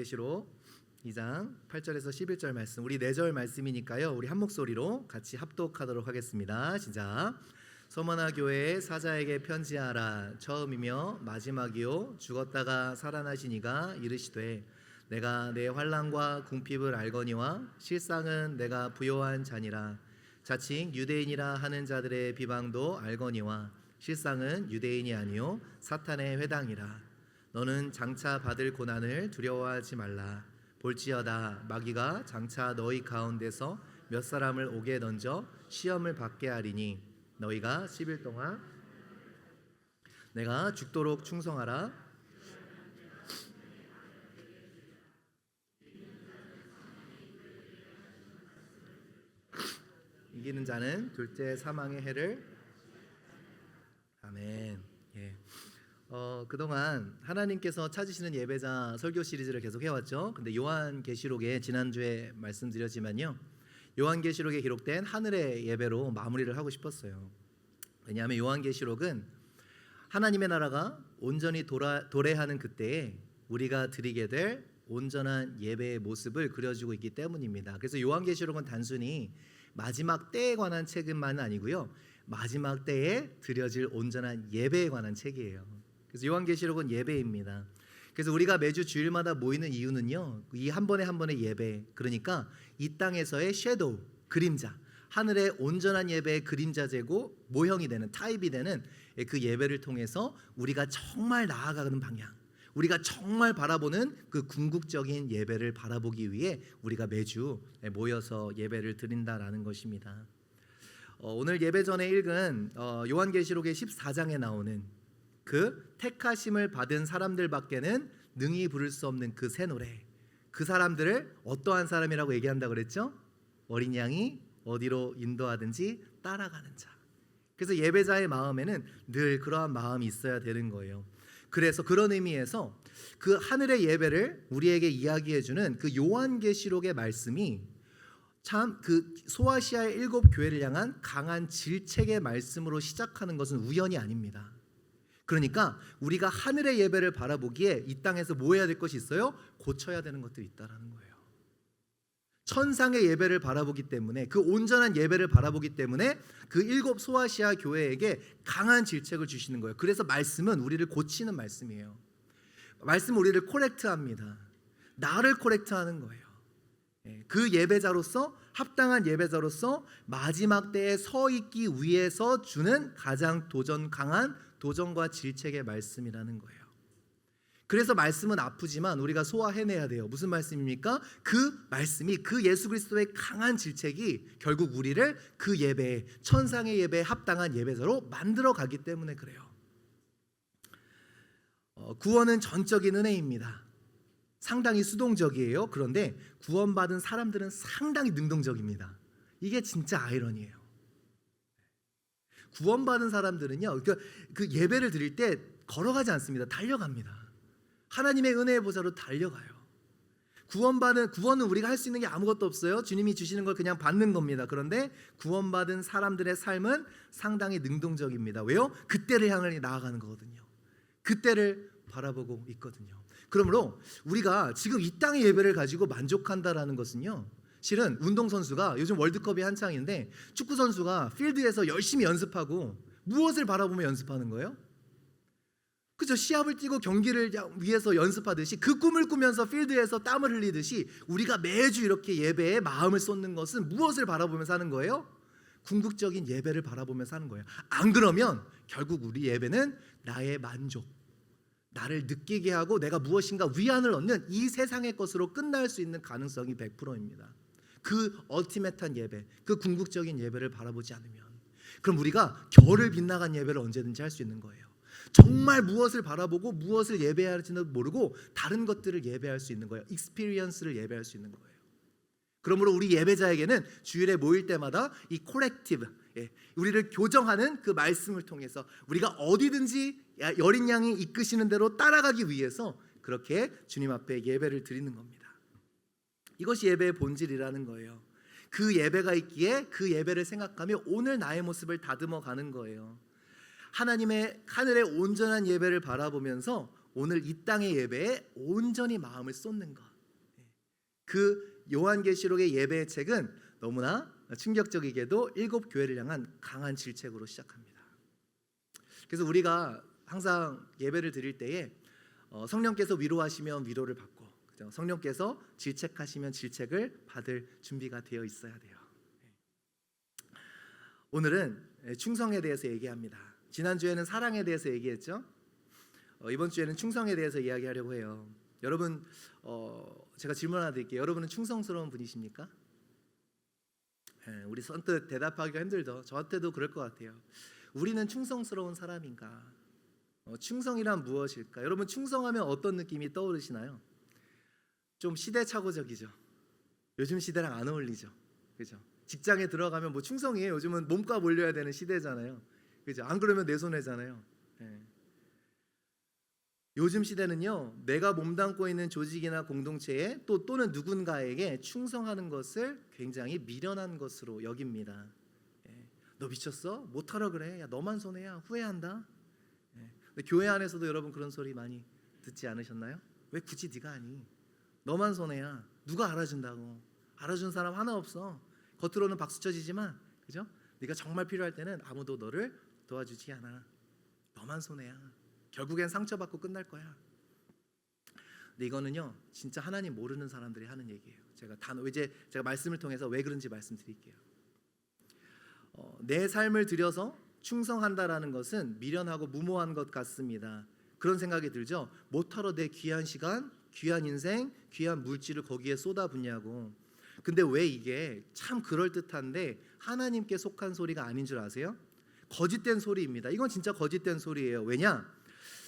요한계시록 2장 8절에서 11절 말씀, 우리 4절 말씀이니까요, 우리 한 목소리로 같이 합독하도록 하겠습니다. 시작. 서머나 교회의 사자에게 편지하라. 처음이며 마지막이요 죽었다가 살아나신 이가 이르시되 내가 내 환난과 궁핍을 알거니와 실상은 내가 부요한 자니라. 자칭 유대인이라 하는 자들의 비방도 알거니와 실상은 유대인이 아니요 사탄의 회당이라. 너는 장차 받을 고난을 두려워하지 말라. 볼지어다 마귀가 장차 너희 가운데서 몇 사람을 오게 던져 시험을 받게 하리니 너희가 10일 동안 내가 죽도록 충성하라. 이기는 자는 둘째 사망의 해를. 아멘. 예. 그동안 하나님께서 찾으시는 예배자 설교 시리즈를 계속 해왔죠. 근데 요한계시록에 지난주에 말씀드렸지만요, 요한계시록에 기록된 하늘의 예배로 마무리를 하고 싶었어요. 왜냐하면 요한계시록은 하나님의 나라가 온전히 도래하는 그때에 우리가 드리게 될 온전한 예배의 모습을 그려주고 있기 때문입니다. 그래서 요한계시록은 단순히 마지막 때에 관한 책은만은 아니고요, 마지막 때에 드려질 온전한 예배에 관한 책이에요. 그래서 요한계시록은 예배입니다. 그래서 우리가 매주 주일마다 모이는 이유는요, 이 한 번에 한 번의 예배, 그러니까 이 땅에서의 섀도우, 그림자, 하늘의 온전한 예배의 그림자제고 모형이 되는, 타입이 되는 그 예배를 통해서 우리가 정말 나아가는 방향, 우리가 정말 바라보는 그 궁극적인 예배를 바라보기 위해 우리가 매주 모여서 예배를 드린다라는 것입니다. 오늘 예배 전에 읽은 요한계시록의 14장에 나오는 그 택하심을 받은 사람들밖에는 능히 부를 수 없는 그 새 노래, 그 사람들을 어떠한 사람이라고 얘기한다고 그랬죠? 어린 양이 어디로 인도하든지 따라가는 자. 그래서 예배자의 마음에는 늘 그러한 마음이 있어야 되는 거예요. 그래서 그런 의미에서 그 하늘의 예배를 우리에게 이야기해주는 그 요한계시록의 말씀이 참 그 소아시아의 7 교회를 향한 강한 질책의 말씀으로 시작하는 것은 우연이 아닙니다. 그러니까 우리가 하늘의 예배를 바라보기에 이 땅에서 뭐 해야 될 것이 있어요? 고쳐야 되는 것들이 있다라는 거예요. 천상의 예배를 바라보기 때문에, 그 온전한 예배를 바라보기 때문에 그 7 소아시아 교회에게 강한 질책을 주시는 거예요. 그래서 말씀은 우리를 고치는 말씀이에요. 말씀은 우리를 코렉트합니다. 나를 코렉트하는 거예요. 그 예배자로서, 합당한 예배자로서 마지막 때에 서 있기 위해서 주는 가장 강한 도전과 질책의 말씀이라는 거예요. 그래서 말씀은 아프지만 우리가 소화해내야 돼요. 무슨 말씀입니까? 그 말씀이, 그 예수 그리스도의 강한 질책이 결국 우리를 그 예배에, 천상의 예배에 합당한 예배자로 만들어 가기 때문에 그래요. 구원은 전적인 은혜입니다. 상당히 수동적이에요. 그런데 구원받은 사람들은 상당히 능동적입니다. 이게 진짜 아이러니예요. 구원받은 사람들은요, 그 예배를 드릴 때 걸어가지 않습니다. 달려갑니다. 하나님의 은혜의 보좌로 달려가요. 구원은 우리가 할 수 있는 게 아무것도 없어요. 주님이 주시는 걸 그냥 받는 겁니다. 그런데 구원받은 사람들의 삶은 상당히 능동적입니다. 왜요? 그때를 향해 나아가는 거거든요. 그때를 바라보고 있거든요. 그러므로 우리가 지금 이 땅의 예배를 가지고 만족한다라는 것은요, 실은 운동선수가, 요즘 월드컵이 한창인데 축구선수가 필드에서 열심히 연습하고 무엇을 바라보며 연습하는 거예요? 그죠? 시합을 뛰고 경기를 위해서 연습하듯이, 그 꿈을 꾸면서 필드에서 땀을 흘리듯이 우리가 매주 이렇게 예배에 마음을 쏟는 것은 무엇을 바라보면서 하는 거예요? 궁극적인 예배를 바라보면서 하는 거예요. 안 그러면 결국 우리 예배는 나의 만족, 나를 느끼게 하고 내가 무엇인가 위안을 얻는 이 세상의 것으로 끝날 수 있는 가능성이 100%입니다. 그 얼티메트한 예배, 그 궁극적인 예배를 바라보지 않으면, 그럼 우리가 결을 빗나간 예배를 언제든지 할 수 있는 거예요. 정말 무엇을 바라보고 무엇을 예배해야 할지는 모르고 다른 것들을 예배할 수 있는 거예요. 익스피리언스를 예배할 수 있는 거예요. 그러므로 우리 예배자에게는 주일에 모일 때마다 이 코렉티브, 우리를 교정하는 그 말씀을 통해서 우리가 어디든지 어린 양이 이끄시는 대로 따라가기 위해서 그렇게 주님 앞에 예배를 드리는 겁니다. 이것이 예배의 본질이라는 거예요. 그 예배가 있기에 그 예배를 생각하며 오늘 나의 모습을 다듬어 가는 거예요. 하나님의 하늘의 온전한 예배를 바라보면서 오늘 이 땅의 예배에 온전히 마음을 쏟는 것, 그 요한계시록의 예배의 책은 너무나 충격적이게도 7교회를 향한 강한 질책으로 시작합니다. 그래서 우리가 항상 예배를 드릴 때에 성령께서 위로하시면 위로를 받고, 그죠? 성령께서 질책하시면 질책을 받을 준비가 되어 있어야 돼요. 오늘은 충성에 대해서 얘기합니다. 지난주에는 사랑에 대해서 얘기했죠. 이번 주에는 충성에 대해서 이야기하려고 해요. 여러분, 제가 질문 하나 드릴게요. 여러분은 충성스러운 분이십니까? 우리 선뜻 대답하기가 힘들죠. 저한테도 그럴 것 같아요. 우리는 충성스러운 사람인가? 충성이란 무엇일까? 여러분, 충성하면 어떤 느낌이 떠오르시나요? 좀 시대착오적이죠. 요즘 시대랑 안 어울리죠. 그죠? 직장에 들어가면 뭐 충성이에요. 요즘은 몸값 올려야 되는 시대잖아요. 그죠? 안 그러면 내 손해잖아요. 요즘 시대는요, 내가 몸담고 있는 조직이나 공동체에 또는 누군가에게 충성하는 것을 굉장히 미련한 것으로 여깁니다. 너 미쳤어? 못하라 그래? 야, 너만 손해야. 후회한다. 근데 교회 안에서도 여러분 그런 소리 많이 듣지 않으셨나요? 왜 굳이 네가 하니? 너만 손해야. 누가 알아준다고? 알아준 사람 하나 없어. 겉으로는 박수 쳐지지만, 그죠? 네가 정말 필요할 때는 아무도 너를 도와주지 않아. 너만 손해야. 결국엔 상처받고 끝날 거야. 근데 이거는요, 진짜 하나님 모르는 사람들이 하는 얘기예요. 제가 말씀을 통해서 왜 그런지 말씀드릴게요. 내 삶을 들여서 충성한다라는 것은 미련하고 무모한 것 같습니다. 그런 생각이 들죠. 못하러 내 귀한 시간, 귀한 인생, 귀한 물질을 거기에 쏟아붓냐고. 근데 왜 이게 참 그럴듯한데 하나님께 속한 소리가 아닌 줄 아세요? 거짓된 소리입니다. 이건 진짜 거짓된 소리예요. 왜냐?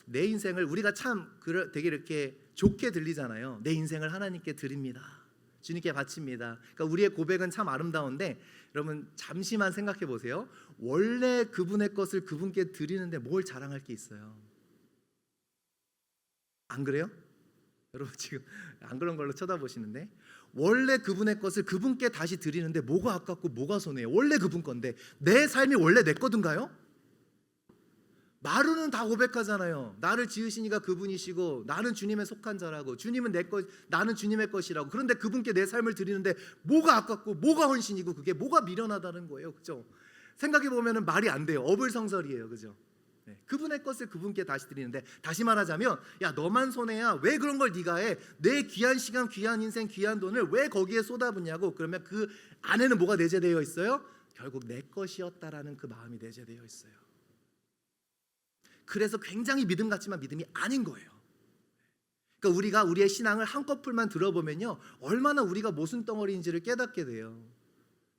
내 인생을 우리가 참 되게 이렇게 좋게 들리잖아요. 내 인생을 하나님께 드립니다. 주님께 바칩니다. 그러니까 우리의 고백은 참 아름다운데 여러분 잠시만 생각해 보세요. 원래 그분의 것을 그분께 드리는데 뭘 자랑할 게 있어요? 안 그래요? 여러분 지금 안 그런 걸로 쳐다보시는데, 원래 그분의 것을 그분께 다시 드리는데 뭐가 아깝고 뭐가 손해요? 원래 그분 건데 내 삶이 원래 내 거든가요? 마루는 다 고백하잖아요. 나를 지으시니가 그분이시고 나는 주님에 속한 자라고, 주님은 내 것, 나는 주님의 것이라고. 그런데 그분께 내 삶을 드리는데 뭐가 아깝고 뭐가 헌신이고 그게 뭐가 미련하다는 거예요. 그죠? 생각해 보면은 말이 안 돼요. 어불성설이에요. 그죠? 그분의 것을 그분께 다시 드리는데, 다시 말하자면 야 너만 손해야. 왜 그런 걸 네가 해? 내 귀한 시간, 귀한 인생, 귀한 돈을 왜 거기에 쏟아붓냐고. 그러면 그 안에는 뭐가 내재되어 있어요? 결국 내 것이었다라는 그 마음이 내재되어 있어요. 그래서 굉장히 믿음 같지만 믿음이 아닌 거예요. 그러니까 우리가 우리의 신앙을 한꺼풀만 들어보면요, 얼마나 우리가 모순덩어리인지를 깨닫게 돼요.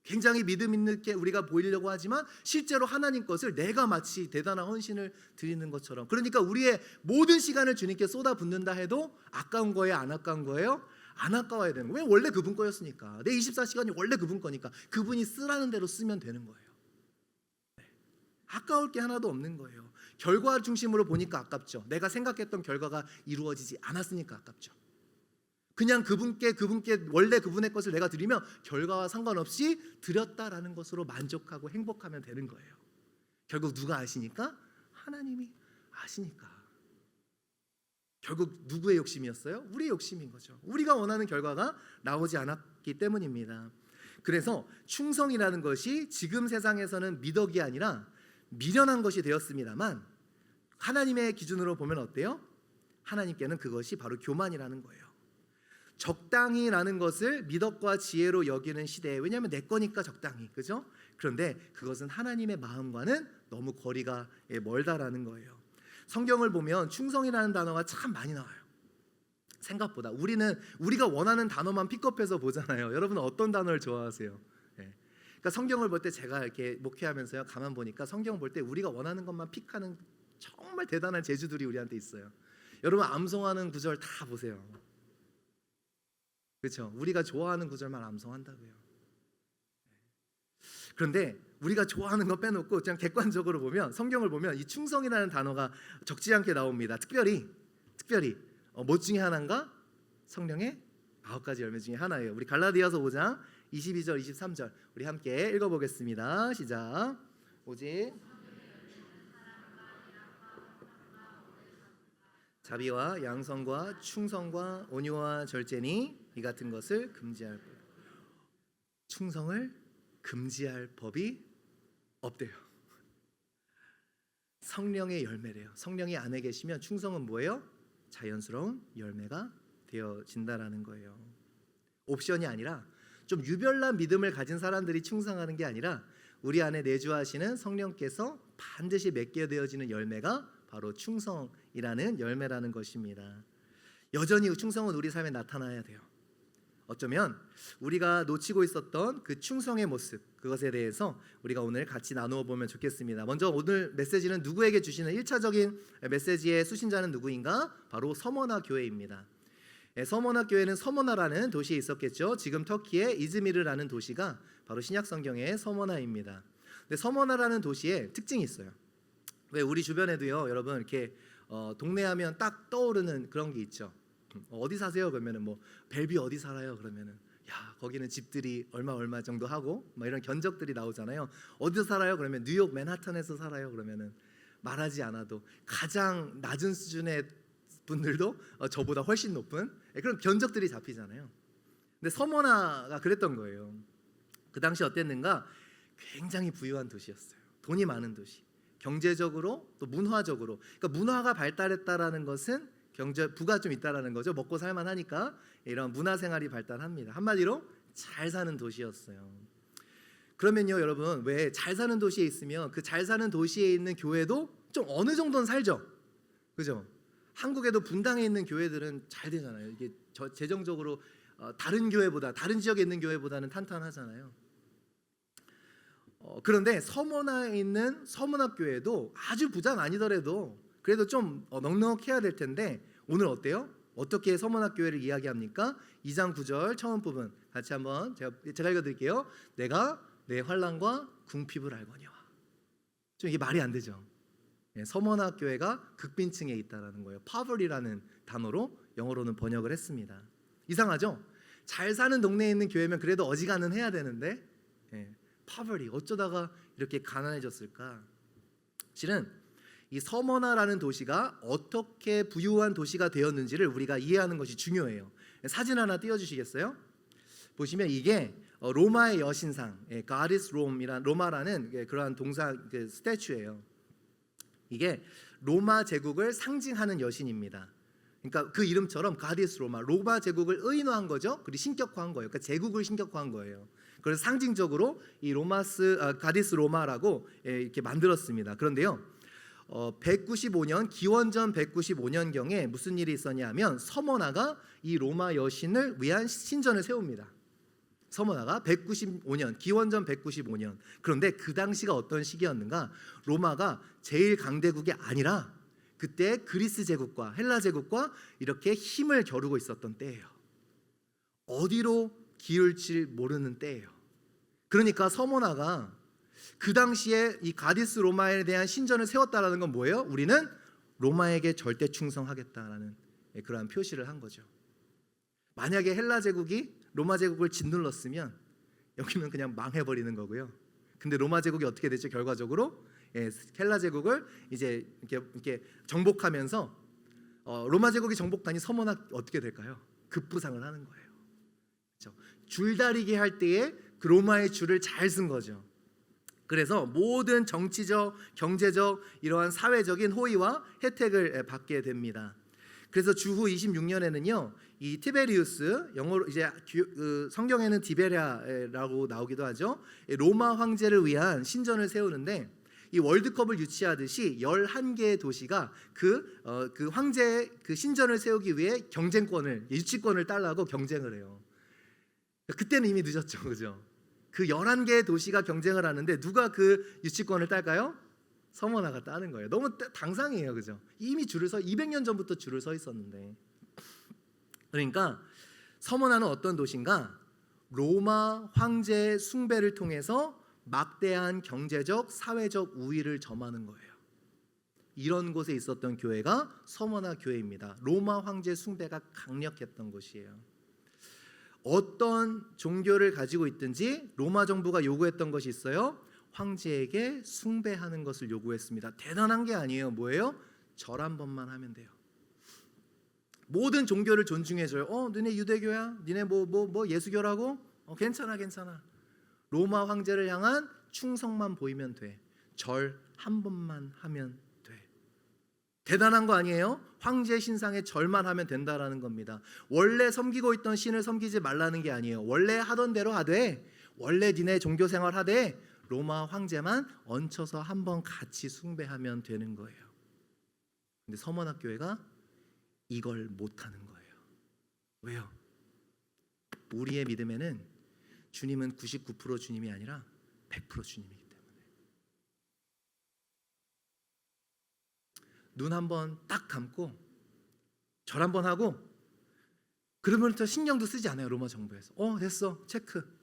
굉장히 믿음 있게 우리가 보이려고 하지만 실제로 하나님 것을 내가 마치 대단한 헌신을 드리는 것처럼, 그러니까 우리의 모든 시간을 주님께 쏟아붓는다 해도 아까운 거예요? 안 아까운 거예요? 안 아까워야 되는 거예요. 왜? 원래 그분 거였으니까. 내 24시간이 원래 그분 거니까 그분이 쓰라는 대로 쓰면 되는 거예요. 아까울 게 하나도 없는 거예요. 결과 중심으로 보니까 아깝죠. 내가 생각했던 결과가 이루어지지 않았으니까 아깝죠. 그냥 그분께 원래 그분의 것을 내가 드리면 결과와 상관없이 드렸다라는 것으로 만족하고 행복하면 되는 거예요. 결국 누가 아시니까? 하나님이 아시니까. 결국 누구의 욕심이었어요? 우리의 욕심인 거죠. 우리가 원하는 결과가 나오지 않았기 때문입니다. 그래서 충성이라는 것이 지금 세상에서는 미덕이 아니라 미련한 것이 되었습니다만, 하나님의 기준으로 보면 어때요? 하나님께는 그것이 바로 교만이라는 거예요. 적당히라는 것을 미덕과 지혜로 여기는 시대에, 왜냐하면 내 거니까 적당히, 그죠? 그런데 그것은 하나님의 마음과는 너무 거리가 멀다라는 거예요. 성경을 보면 충성이라는 단어가 참 많이 나와요. 생각보다 우리가 원하는 단어만 픽업해서 보잖아요. 여러분은 어떤 단어를 좋아하세요? 그러니까 성경을 볼 때 제가 이렇게 목회하면서요, 가만 보니까 성경 볼 때 우리가 원하는 것만 픽하는 정말 대단한 재주들이 우리한테 있어요. 여러분 암송하는 구절 다 보세요. 그렇죠? 우리가 좋아하는 구절만 암송한다고요. 그런데 우리가 좋아하는 거 빼놓고 그냥 객관적으로 보면, 성경을 보면 이 충성이라는 단어가 적지 않게 나옵니다. 특별히 뭐 중에 하나인가? 성령의 9가지 열매 중에 하나예요. 우리 갈라디아서 5장 22절 23절 우리 함께 읽어보겠습니다. 시작. 오직 자비와 양성과 충성과 온유와 절제니 이 같은 것을 금지할 법. 충성을 금지할 법이 없대요. 성령의 열매래요. 성령이 안에 계시면 충성은 뭐예요? 자연스러운 열매가 되어진다라는 거예요. 옵션이 아니라 좀 유별난 믿음을 가진 사람들이 충성하는 게 아니라 우리 안에 내주하시는 성령께서 반드시 맺게 되어지는 열매가 바로 충성이라는 열매라는 것입니다. 여전히 충성은 우리 삶에 나타나야 돼요. 어쩌면 우리가 놓치고 있었던 그 충성의 모습, 그것에 대해서 우리가 오늘 같이 나누어 보면 좋겠습니다. 먼저 오늘 메시지는 누구에게 주시는 1차적인 메시지의 수신자는 누구인가? 바로 서머나 교회입니다. 서머나 교회는 서머나라는 도시에 있었겠죠. 지금 터키의 이즈미르라는 도시가 바로 신약 성경의 서머나입니다. 근데 서머나라는 도시에 특징이 있어요. 왜 우리 주변에도요, 여러분 이렇게 동네 하면 딱 떠오르는 그런 게 있죠. 어디 사세요? 그러면은 뭐 벨비 어디 살아요? 그러면은 야 거기는 집들이 얼마 정도 하고 막 이런 견적들이 나오잖아요. 어디서 살아요? 그러면 뉴욕 맨하탄에서 살아요. 그러면은 말하지 않아도 가장 낮은 수준의 분들도 저보다 훨씬 높은 그런 견적들이 잡히잖아요. 근데 서머나가 그랬던 거예요. 그 당시 어땠는가? 굉장히 부유한 도시였어요. 돈이 많은 도시. 경제적으로 또 문화적으로, 그러니까 문화가 발달했다라는 것은 부가 좀 있다라는 거죠. 먹고 살만하니까 이런 문화생활이 발달합니다. 한마디로 잘 사는 도시였어요. 그러면요, 여러분 왜 잘 사는 도시에 있으면 그 잘 사는 도시에 있는 교회도 좀 어느 정도는 살죠, 그죠? 한국에도 분당에 있는 교회들은 잘 되잖아요. 이게 재정적으로 다른 교회보다 다른 지역에 있는 교회보다는 탄탄하잖아요. 그런데 서머나에 있는 서문학 교회도 아주 부자는 아니더라도 그래도 좀 넉넉해야 될 텐데 오늘 어때요? 어떻게 서문학 교회를 이야기합니까? 2장 9절 처음 부분 같이 한번 제가 읽어드릴게요. 내가 내 환난과 궁핍을 알거니와. 좀 이게 말이 안 되죠. 서문학 교회가 극빈층에 있다라는 거예요. poverty라는 단어로 영어로는 번역을 했습니다. 이상하죠? 잘 사는 동네에 있는 교회면 그래도 어지간은 해야 되는데 poverty 어쩌다가 이렇게 가난해졌을까? 실은 이 서머나라는 도시가 어떻게 부유한 도시가 되었는지를 우리가 이해하는 것이 중요해요. 사진 하나 띄워주시겠어요? 보시면 이게 로마의 여신상, God is Rome이란 로마라는 그러한 동사 스태츄예요. 이게 로마 제국을 상징하는 여신입니다. 그러니까 그 이름처럼 God is Roma, 로마 제국을 의인화한 거죠. 그리고 신격화한 거예요. 그러니까 제국을 신격화한 거예요. 그래서 상징적으로 이 God is Roma라고 이렇게 만들었습니다. 그런데요, 195년 기원전 195년경에 무슨 일이 있었냐면 서머나가 이 로마 여신을 위한 신전을 세웁니다. 서머나가 195년 기원전 195년. 그런데 그 당시가 어떤 시기였는가? 로마가 제일 강대국이 아니라 그때 그리스 제국과 헬라 제국과 이렇게 힘을 겨루고 있었던 때예요. 어디로 기울지 모르는 때예요. 그러니까 서머나가 그 당시에 이 가디스 로마에 대한 신전을 세웠다라는 건 뭐예요? 우리는 로마에게 절대 충성하겠다라는 그러한 표시를 한 거죠. 만약에 헬라 제국이 로마 제국을 짓눌렀으면 여기는 그냥 망해버리는 거고요. 근데 로마 제국이 어떻게 됐죠? 결과적으로 헬라 제국을 이제 이렇게 정복하면서 로마 제국이 정복하니 서머나 어떻게 될까요? 급부상을 하는 거예요. 그렇죠? 줄다리기 할 때에 그 로마의 줄을 잘 쓴 거죠. 그래서 모든 정치적, 경제적 이러한 사회적인 호의와 혜택을 받게 됩니다. 그래서 주후 26년에는요, 이 티베리우스, 영어로 이제 성경에는 디베랴라고 나오기도 하죠. 로마 황제를 위한 신전을 세우는데 이 월드컵을 유치하듯이 11개의 도시가 그 황제의 그 신전을 세우기 위해 유치권을 달라고 경쟁을 해요. 그때는 이미 늦었죠, 그죠? 그 11개의 도시가 경쟁을 하는데 누가 그 유치권을 딸까요? 서머나가 따는 거예요. 너무 당상이에요, 그죠? 이미 200년 전부터 줄을 서 있었는데. 그러니까 서머나는 어떤 도시인가? 로마 황제의 숭배를 통해서 막대한 경제적, 사회적 우위를 점하는 거예요. 이런 곳에 있었던 교회가 서머나 교회입니다. 로마 황제 숭배가 강력했던 곳이에요. 어떤 종교를 가지고 있든지 로마 정부가 요구했던 것이 있어요. 황제에게 숭배하는 것을 요구했습니다. 대단한 게 아니에요. 뭐예요? 절 한 번만 하면 돼요. 모든 종교를 존중해줘요. 너네 유대교야? 니네 뭐 예수교라고? 괜찮아. 로마 황제를 향한 충성만 보이면 돼. 절 한 번만 하면 돼. 대단한 거 아니에요? 황제 신상에 절만 하면 된다라는 겁니다. 원래 섬기고 있던 신을 섬기지 말라는 게 아니에요. 원래 하던 대로 하되, 원래 니네 종교 생활 하되 로마 황제만 얹혀서 한번 같이 숭배하면 되는 거예요. 근데 서머나교회가 이걸 못하는 거예요. 왜요? 우리의 믿음에는 주님은 99% 주님이 아니라 100% 주님이기 때문에. 눈 한번 딱 감고 절 한번 하고 그러면부터 신경도 쓰지 않아요. 로마 정부에서. 됐어, 체크.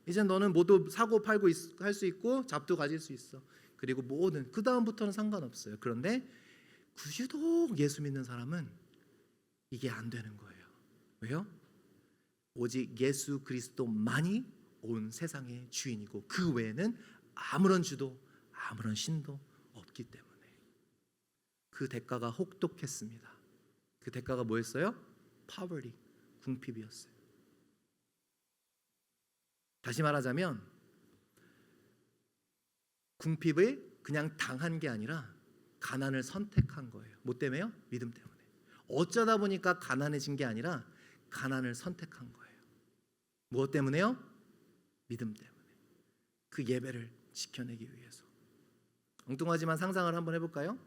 이제 너는 모두 사고 팔고 할 수 있고 잡도 가질 수 있어. 그리고 모든 그 다음부터는 상관없어요. 그런데 구시독 예수 믿는 사람은 이게 안 되는 거예요. 왜요? 오직 예수 그리스도만이 온 세상의 주인이고 그 외에는 아무런 주도 아무런 신도 없기 때문에. 그 대가가 혹독했습니다. 그 대가가 뭐였어요? poverty, 궁핍이었어요. 다시 말하자면 궁핍을 그냥 당한 게 아니라 가난을 선택한 거예요. 뭐 때문에요? 믿음 때문에. 어쩌다 보니까 가난해진 게 아니라 가난을 선택한 거예요. 무엇 때문에요? 믿음 때문에. 그 예배를 지켜내기 위해서. 엉뚱하지만 상상을 한번 해볼까요?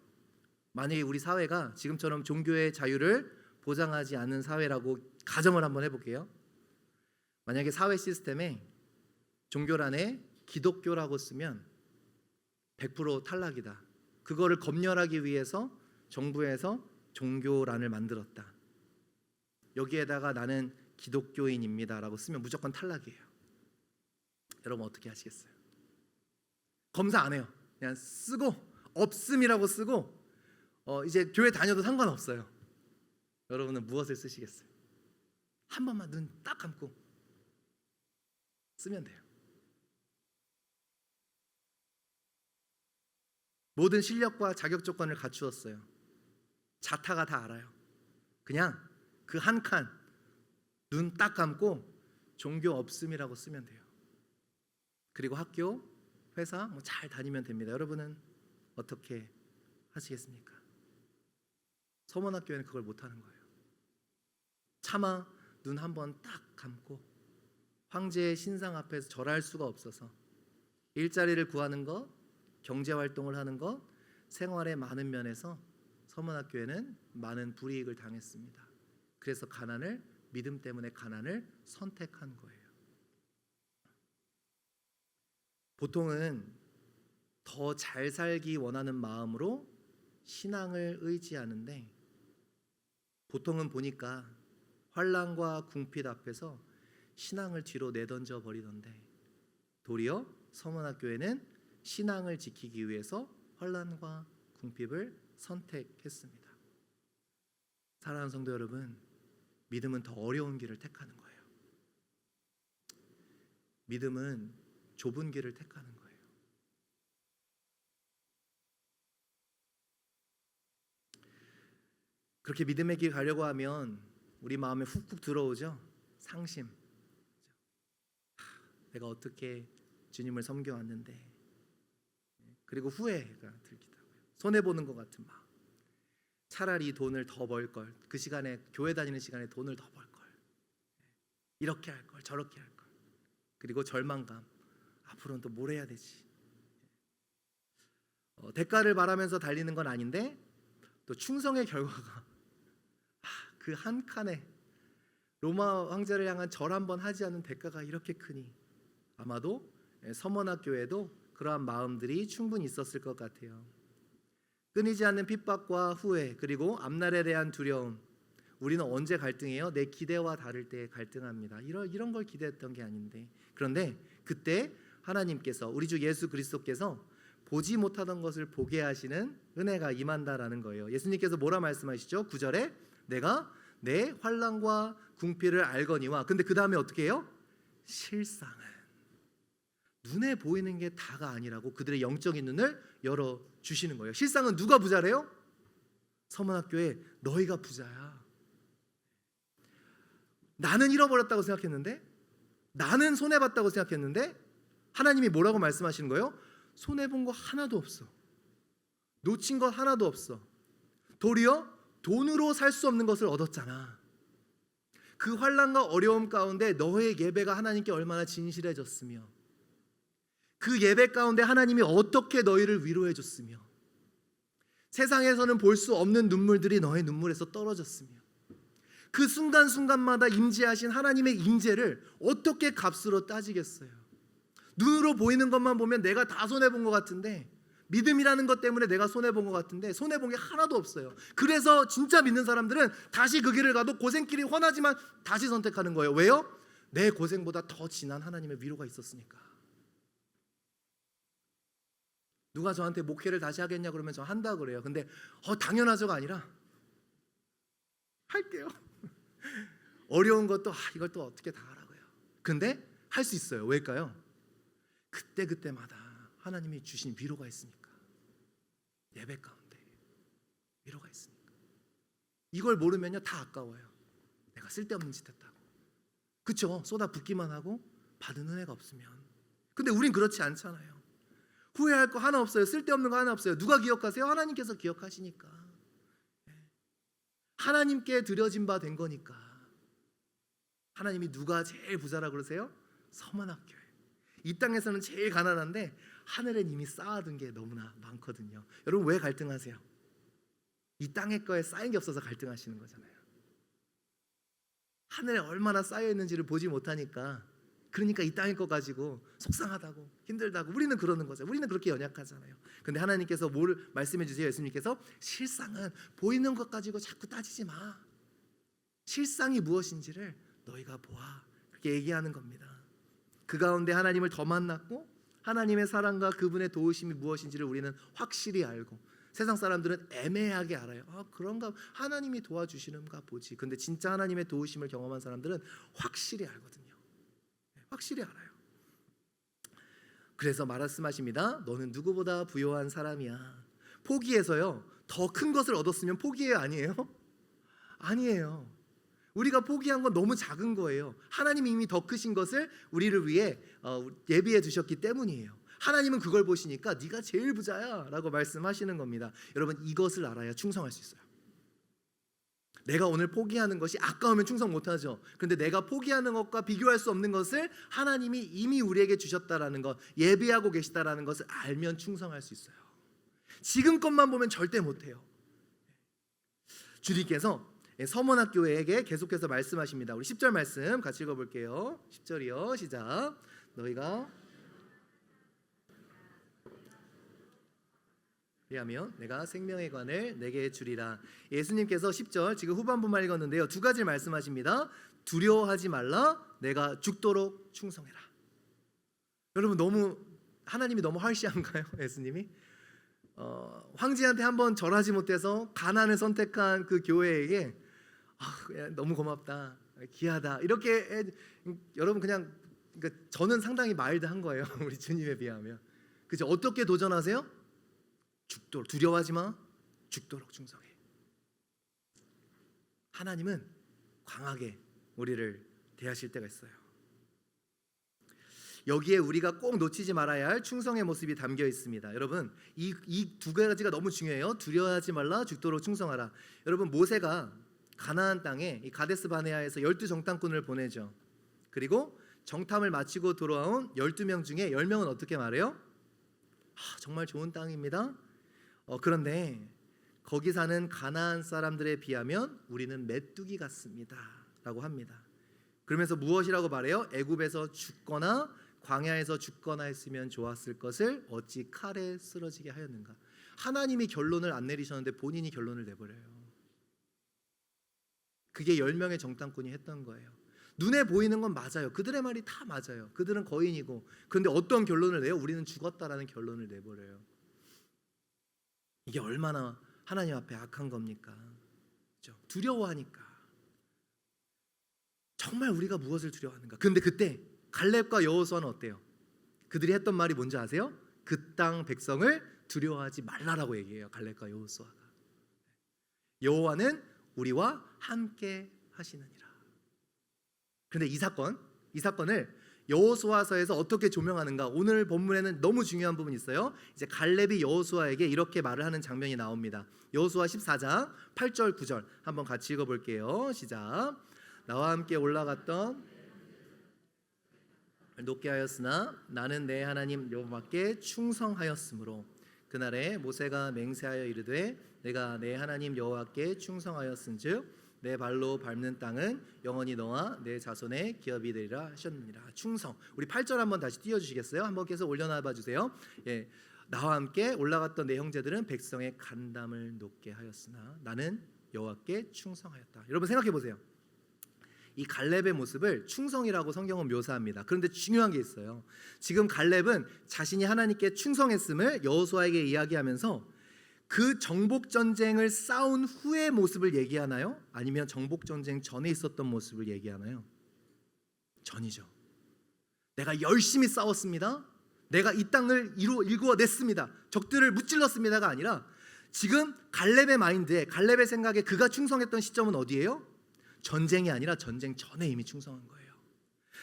만약에 우리 사회가 지금처럼 종교의 자유를 보장하지 않는 사회라고 가정을 한번 해볼게요. 만약에 사회 시스템에 종교란에 기독교라고 쓰면 100% 탈락이다. 그거를 검열하기 위해서 정부에서 종교란을 만들었다. 여기에다가 나는 기독교인입니다라고 쓰면 무조건 탈락이에요. 여러분 어떻게 하시겠어요? 검사 안 해요. 그냥 쓰고 없음이라고 쓰고 이제 교회 다녀도 상관없어요. 여러분은 무엇을 쓰시겠어요? 한 번만 눈 딱 감고 쓰면 돼요. 모든 실력과 자격 조건을 갖추었어요. 자타가 다 알아요. 그냥 그 한 칸 눈 딱 감고 종교 없음이라고 쓰면 돼요. 그리고 학교, 회사 잘 다니면 됩니다. 여러분은 어떻게 하시겠습니까? 서머나교회는 그걸 못하는 거예요. 차마 눈 한 번 딱 감고 황제의 신상 앞에서 절할 수가 없어서 일자리를 구하는 것, 경제활동을 하는 것, 생활의 많은 면에서 서머나교회는 많은 불이익을 당했습니다. 그래서 믿음 때문에 가난을 선택한 거예요. 보통은 더 잘 살기 원하는 마음으로 신앙을 의지하는데 보통은 보니까 환난과 궁핍 앞에서 신앙을 뒤로 내던져 버리던데 도리어 서머나교회는 신앙을 지키기 위해서 환난과 궁핍을 선택했습니다. 사랑하는 성도 여러분, 믿음은 더 어려운 길을 택하는 거예요. 믿음은 좁은 길을 택하는 거예요. 그렇게 믿음의 길 가려고 하면 우리 마음에 훅훅 들어오죠. 상심. 내가 어떻게 주님을 섬겨왔는데. 그리고 후회가 들기도 하고요. 손해보는 것 같은 마음. 차라리 돈을 더 벌 걸. 그 시간에 교회 다니는 시간에 돈을 더 벌 걸. 이렇게 할 걸, 저렇게 할 걸. 그리고 절망감. 앞으로는 또 뭘 해야 되지. 대가를 바라면서 달리는 건 아닌데 또 충성의 결과가 그 한 칸에 로마 황제를 향한 절 한번 하지 않는 대가가 이렇게 크니 아마도 서머나교회도 그러한 마음들이 충분히 있었을 것 같아요. 끊이지 않는 핍박과 후회 그리고 앞날에 대한 두려움. 우리는 언제 갈등해요? 내 기대와 다를 때 갈등합니다. 이런 걸 기대했던 게 아닌데. 그런데 그때 하나님께서 우리 주 예수 그리스도께서 보지 못하던 것을 보게 하시는 은혜가 임한다라는 거예요. 예수님께서 뭐라 말씀하시죠? 9절에 내가 내 환난과 궁핍을 알거니와. 근데 그 다음에 어떻게 해요? 실상은 눈에 보이는 게 다가 아니라고 그들의 영적인 눈을 열어주시는 거예요. 실상은 누가 부자래요? 서머나교회 너희가 부자야. 나는 잃어버렸다고 생각했는데, 나는 손해봤다고 생각했는데 하나님이 뭐라고 말씀하시는 거예요? 손해본 거 하나도 없어. 놓친 것 하나도 없어. 도리어 돈으로 살 수 없는 것을 얻었잖아. 그 환난과 어려움 가운데 너의 예배가 하나님께 얼마나 진실해졌으며, 그 예배 가운데 하나님이 어떻게 너희를 위로해 줬으며, 세상에서는 볼 수 없는 눈물들이 너의 눈물에서 떨어졌으며, 그 순간순간마다 임재하신 하나님의 임재를 어떻게 값으로 따지겠어요? 눈으로 보이는 것만 보면 내가 다 손해본 것 같은데, 믿음이라는 것 때문에 내가 손해본 것 같은데 손해본 게 하나도 없어요. 그래서 진짜 믿는 사람들은 다시 그 길을 가도 고생길이 훤하지만 다시 선택하는 거예요. 왜요? 내 고생보다 더 진한 하나님의 위로가 있었으니까. 누가 저한테 목회를 다시 하겠냐 그러면 저 한다 그래요. 근데 당연하죠가 아니라 할게요. 어려운 것도 이걸 또 어떻게 다 하라고요. 근데 할 수 있어요. 왜일까요? 그때마다 하나님이 주신 위로가 있으니까. 예배 가운데 위로가 있으니까. 이걸 모르면요 다 아까워요. 내가 쓸데없는 짓 했다고. 그렇죠? 쏟아붓기만 하고 받은 은혜가 없으면. 근데 우린 그렇지 않잖아요. 후회할 거 하나 없어요. 쓸데없는 거 하나 없어요. 누가 기억하세요? 하나님께서 기억하시니까. 하나님께 드려진 바 된 거니까. 하나님이 누가 제일 부자라고 그러세요? 서만학교회. 이 땅에서는 제일 가난한데 하늘엔 이미 쌓아둔 게 너무나 많거든요. 여러분 왜 갈등하세요? 이 땅의 거에 쌓인 게 없어서 갈등하시는 거잖아요. 하늘에 얼마나 쌓여 있는지를 보지 못하니까, 그러니까 이 땅의 거 가지고 속상하다고 힘들다고 우리는 그러는 거죠. 우리는 그렇게 연약하잖아요. 근데 하나님께서 뭘 말씀해 주세요? 예수님께서 실상은 보이는 것 가지고 자꾸 따지지 마. 실상이 무엇인지를 너희가 보아. 그렇게 얘기하는 겁니다. 그 가운데 하나님을 더 만났고 하나님의 사랑과 그분의 도우심이 무엇인지를 우리는 확실히 알고, 세상 사람들은 애매하게 알아요. 그런가, 하나님이 도와주시는가 보지. 근데 진짜 하나님의 도우심을 경험한 사람들은 확실히 알거든요. 확실히 알아요. 그래서 말씀하십니다. 너는 누구보다 부요한 사람이야. 포기해서요 더 큰 것을 얻었으면 포기해요? 아니에요? 아니에요. 우리가 포기한 건 너무 작은 거예요. 하나님이 이미 더 크신 것을 우리를 위해 예비해 두셨기 때문이에요. 하나님은 그걸 보시니까 네가 제일 부자야 라고 말씀하시는 겁니다. 여러분 이것을 알아야 충성할 수 있어요. 내가 오늘 포기하는 것이 아까우면 충성 못하죠. 그런데 내가 포기하는 것과 비교할 수 없는 것을 하나님이 이미 우리에게 주셨다라는 것, 예비하고 계시다라는 것을 알면 충성할 수 있어요. 지금 것만 보면 절대 못해요. 주님께서 서문학교에게 계속해서 말씀하십니다. 우리 10절 말씀 같이 읽어볼게요. 10절이요 시작. 너희가 그리하면 내가 생명의 관을 내게 주리라. 예수님께서 10절 지금 후반부만 읽었는데요 두 가지를 말씀하십니다. 두려워하지 말라. 내가 죽도록 충성해라. 여러분 너무 하나님이 너무 harsh한가요? 예수님이 황제한테 한번 절하지 못해서 가난을 선택한 그 교회에게 너무 고맙다, 귀하다 이렇게 여러분 그냥 그러니까 저는 상당히 마일드한 거예요. 우리 주님에 비하면. 그죠? 어떻게 도전하세요? 죽도록. 두려워하지 마. 죽도록 충성해. 하나님은 강하게 우리를 대하실 때가 있어요. 여기에 우리가 꼭 놓치지 말아야 할 충성의 모습이 담겨 있습니다. 여러분 이 두 가지가 너무 중요해요. 두려워하지 말라, 죽도록 충성하라. 여러분 모세가 가나안 땅에 이 가데스 바네아에서 12정탐꾼을 보내죠. 그리고 정탐을 마치고 돌아온 12명 중에 10명은 어떻게 말해요? 정말 좋은 땅입니다. 그런데 거기 사는 가나안 사람들에 비하면 우리는 메뚜기 같습니다 라고 합니다. 그러면서 무엇이라고 말해요? 애굽에서 죽거나 광야에서 죽거나 했으면 좋았을 것을 어찌 칼에 쓰러지게 하였는가. 하나님이 결론을 안 내리셨는데 본인이 결론을 내버려요. 그게 10명의 정탐꾼이 했던 거예요. 눈에 보이는 건 맞아요. 그들의 말이 다 맞아요. 그들은 거인이고. 그런데 어떤 결론을 내요? 우리는 죽었다라는 결론을 내버려요. 이게 얼마나 하나님 앞에 악한 겁니까? 그렇죠? 두려워하니까. 정말 우리가 무엇을 두려워하는가? 그런데 그때 갈렙과 여호수아는 어때요? 그들이 했던 말이 뭔지 아세요? 그 땅 백성을 두려워하지 말라라고 얘기해요. 갈렙과 여호수아가. 여호와는 우리와 함께 하시느니라. 그런데 이 사건을 여호수아서에서 어떻게 조명하는가? 오늘 본문에는 너무 중요한 부분이 있어요. 이제 갈렙이 여호수아에게 이렇게 말을 하는 장면이 나옵니다. 여호수아 14장 8절 9절 한번 같이 읽어볼게요. 시작. 나와 함께 올라갔던 높게 하였으나 나는 내 하나님 여호와께 충성하였으므로 그날에 모세가 맹세하여 이르되 내가 내 하나님 여호와께 충성하였은즉 내 발로 밟는 땅은 영원히 너와 내 자손의 기업이 되리라 하셨느니라. 충성. 우리 8절 한번 다시 띄워주시겠어요? 한번 계속 올려놔봐 주세요. 예, 나와 함께 올라갔던 내 형제들은 백성의 간담을 높게 하였으나 나는 여호와께 충성하였다. 여러분 생각해 보세요. 이 갈렙의 모습을 충성이라고 성경은 묘사합니다. 그런데 중요한 게 있어요. 지금 갈렙은 자신이 하나님께 충성했음을 여호수아에게 이야기하면서 그 정복 전쟁을 싸운 후의 모습을 얘기하나요? 아니면 정복 전쟁 전에 있었던 모습을 얘기하나요? 전이죠. 내가 열심히 싸웠습니다. 내가 이 땅을 일구어냈습니다. 적들을 무찔렀습니다가 아니라 지금 갈렙의 마인드에, 갈렙의 생각에 그가 충성했던 시점은 어디예요? 전쟁이 아니라 전쟁 전에 이미 충성한 거예요.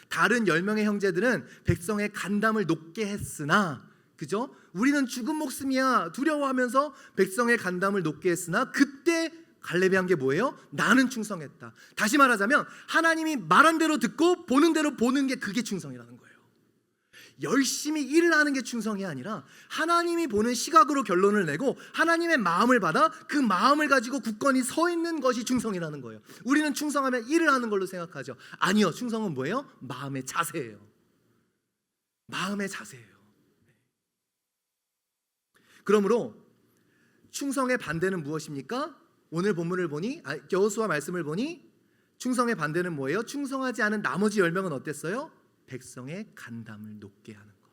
다른 10명의 형제들은 백성의 간담을 높게 했으나, 그죠? 우리는 죽은 목숨이야 두려워하면서 백성의 간담을 높게 했으나 그때 갈렙이 한 게 뭐예요? 나는 충성했다. 다시 말하자면 하나님이 말한 대로 듣고 보는 대로 보는 게 그게 충성이라는 거예요. 열심히 일을 하는 게 충성이 아니라 하나님이 보는 시각으로 결론을 내고 하나님의 마음을 받아 그 마음을 가지고 굳건히 서 있는 것이 충성이라는 거예요. 우리는 충성하면 일을 하는 걸로 생각하죠. 아니요, 충성은 뭐예요? 마음의 자세예요. 마음의 자세예요. 그러므로 충성의 반대는 무엇입니까? 오늘 본문을 보니, 여호수아 말씀을 보니 충성의 반대는 뭐예요? 충성하지 않은 나머지 10명은 어땠어요? 백성의 간담을 높게 하는 것.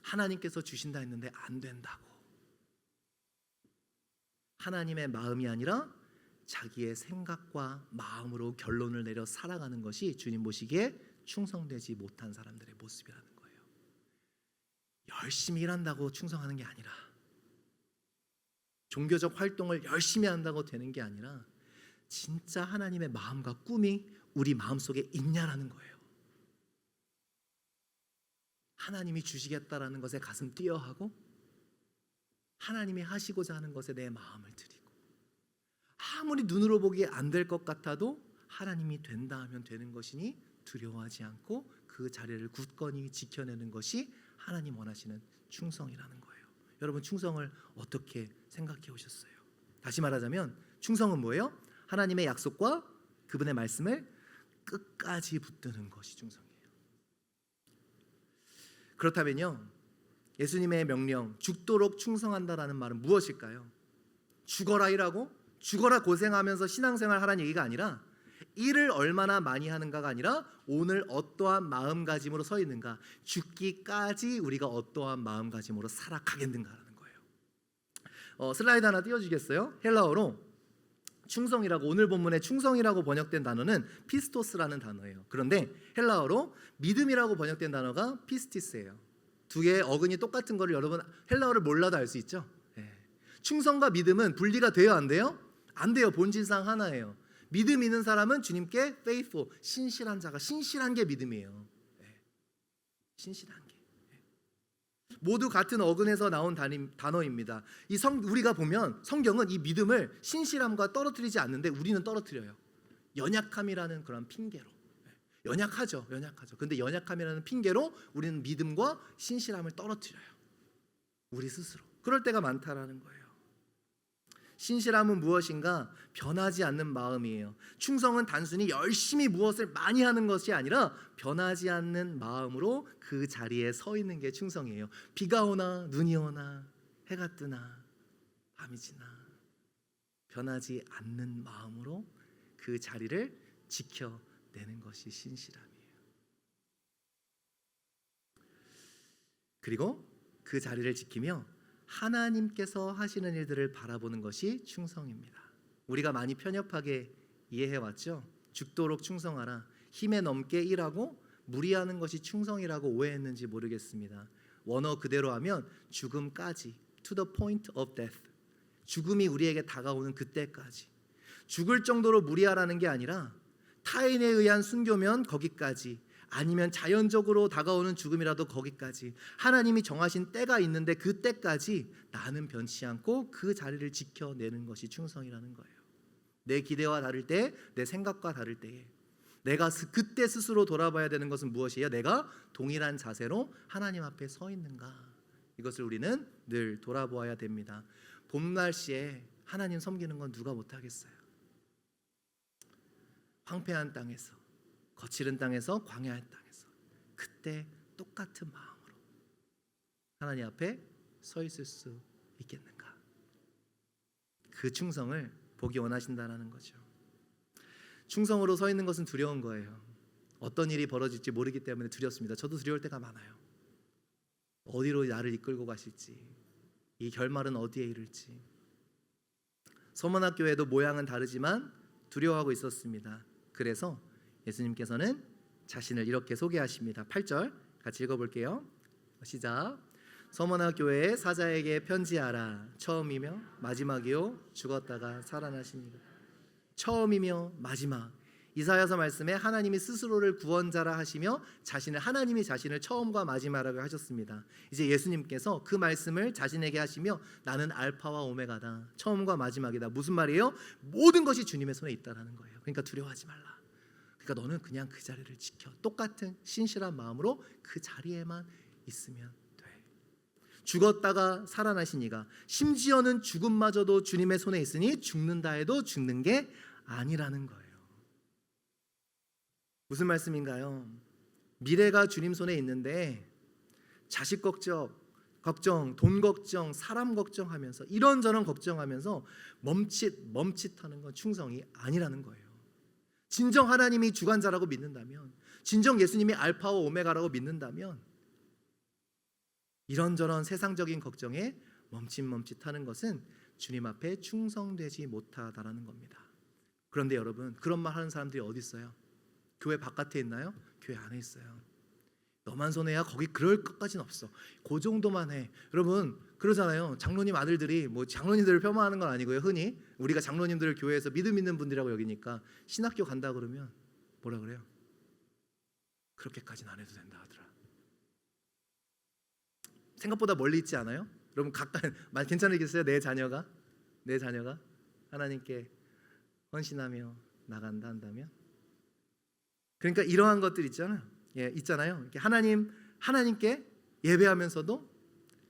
하나님께서 주신다 했는데 안 된다고. 하나님의 마음이 아니라 자기의 생각과 마음으로 결론을 내려 살아가는 것이 주님 보시기에 충성되지 못한 사람들의 모습이라는 거예요. 열심히 일한다고 충성하는 게 아니라, 종교적 활동을 열심히 한다고 되는 게 아니라 진짜 하나님의 마음과 꿈이 우리 마음속에 있냐라는 거예요. 하나님이 주시겠다라는 것에 가슴 뛰어하고 하나님이 하시고자 하는 것에 내 마음을 드리고, 아무리 눈으로 보기에 안 될 것 같아도 하나님이 된다 하면 되는 것이니 두려워하지 않고 그 자리를 굳건히 지켜내는 것이 하나님 원하시는 충성이라는 거예요. 여러분 충성을 어떻게 생각해 오셨어요? 다시 말하자면 충성은 뭐예요? 하나님의 약속과 그분의 말씀을 끝까지 붙드는 것이 충성이에요. 그렇다면요, 예수님의 명령 죽도록 충성한다라는 말은 무엇일까요? 죽어라 일하고 죽어라 고생하면서 신앙생활 하라는 얘기가 아니라 일을 얼마나 많이 하는가가 아니라 오늘 어떠한 마음가짐으로 서 있는가, 죽기까지 우리가 어떠한 마음가짐으로 살아가겠는가라는 거예요. 슬라이드 하나 띄워주겠어요? 헬라어로 충성이라고, 오늘 본문에 충성이라고 번역된 단어는 피스토스라는 단어예요. 그런데 헬라어로 믿음이라고 번역된 단어가 피스티스예요. 두 개의 어근이 똑같은 거를 여러분 헬라어를 몰라도 알 수 있죠? 네. 충성과 믿음은 분리가 돼요, 안 돼요? 안 돼요. 본질상 하나예요. 믿음 있는 사람은 주님께 faithful, 신실한 자가, 신실한 게 믿음이에요. 네. 신실한 게. 네. 모두 같은 어근에서 나온 단어입니다. 우리가 보면 성경은 이 믿음을 신실함과 떨어뜨리지 않는데 우리는 떨어뜨려요. 연약함이라는 그런 핑계로. 네. 연약하죠. 근데 연약함이라는 핑계로 우리는 믿음과 신실함을 떨어뜨려요. 우리 스스로. 그럴 때가 많다라는 거예요. 신실함은 무엇인가? 변하지 않는 마음이에요. 충성은 단순히 열심히 무엇을 많이 하는 것이 아니라 변하지 않는 마음으로 그 자리에 서 있는 게 충성이에요. 비가 오나 눈이 오나 해가 뜨나 밤이 지나 변하지 않는 마음으로 그 자리를 지켜내는 것이 신실함이에요. 그리고 그 자리를 지키며 하나님께서 하시는 일들을 바라보는 것이 충성입니다. 우리가 많이 편협하게 이해해왔죠. 죽도록 충성하라, 힘에 넘게 일하고 무리하는 것이 충성이라고 오해했는지 모르겠습니다. 원어 그대로 하면 죽음까지, to the point of death, 죽음이 우리에게 다가오는 그때까지 죽을 정도로 무리하라는 게 아니라 타인에 의한 순교면 거기까지, 아니면 자연적으로 다가오는 죽음이라도 거기까지, 하나님이 정하신 때가 있는데 그 때까지 나는 변치 않고 그 자리를 지켜내는 것이 충성이라는 거예요. 내 기대와 다를 때, 내 생각과 다를 때에 내가 그때 스스로 돌아봐야 되는 것은 무엇이에요? 내가 동일한 자세로 하나님 앞에 서 있는가? 이것을 우리는 늘 돌아보아야 됩니다. 봄 날씨에 하나님 섬기는 건 누가 못하겠어요? 황폐한 땅에서, 거칠은 땅에서, 광야의 땅에서 그때 똑같은 마음으로 하나님 앞에 서 있을 수 있겠는가? 그 충성을 보기 원하신다는 거죠. 충성으로 서 있는 것은 두려운 거예요. 어떤 일이 벌어질지 모르기 때문에 두렵습니다. 저도 두려울 때가 많아요. 어디로 나를 이끌고 가실지, 이 결말은 어디에 이를지. 서문학교에도 모양은 다르지만 두려워하고 있었습니다. 그래서 예수님께서는 자신을 이렇게 소개하십니다. 8절 같이 읽어볼게요. 시작. 서머나 교회의 사자에게 편지하라. 처음이며 마지막이요 죽었다가 살아나시니라. 처음이며 마지막. 이사야서 말씀에 하나님이 스스로를 구원자라 하시며 하나님이 자신을 처음과 마지막이라고 하셨습니다. 이제 예수님께서 그 말씀을 자신에게 하시며 나는 알파와 오메가다. 처음과 마지막이다. 무슨 말이에요? 모든 것이 주님의 손에 있다라는 거예요. 그러니까 두려워하지 말라. 그러니까 너는 그냥 그 자리를 지켜. 똑같은 신실한 마음으로 그 자리에만 있으면 돼. 죽었다가 살아나신 이가, 심지어는 죽음마저도 주님의 손에 있으니 죽는다 해도 죽는 게 아니라는 거예요. 무슨 말씀인가요? 미래가 주님 손에 있는데 자식 걱정, 돈 걱정, 사람 걱정하면서 이런저런 걱정하면서 멈칫하는 건 충성이 아니라는 거예요. 진정 하나님이 주관자라고 믿는다면, 진정 예수님이 알파와 오메가라고 믿는다면 이런저런 세상적인 걱정에 멈칫하는 것은 주님 앞에 충성되지 못하다라는 겁니다. 그런데 여러분, 그런 말 하는 사람들이 어디 있어요? 교회 바깥에 있나요? 교회 안에 있어요. 너만 손해야? 거기 그럴 것까지는 없어. 그 정도만 해. 여러분 그러잖아요. 장로님 아들들이, 뭐 장로님들을 폄하하는 건 아니고요. 흔히 우리가 장로님들을 교회에서 믿음 있는 분들이라고 여기니까 신학교 간다 그러면 뭐라 그래요? 그렇게까지는 안 해도 된다 하더라. 생각보다 멀리 있지 않아요? 여러분 가까이 괜찮으겠어요? 내 자녀가 하나님께 헌신하며 나간다 한다면? 그러니까 이러한 것들 있잖아요. 이렇게 하나님께 예배하면서도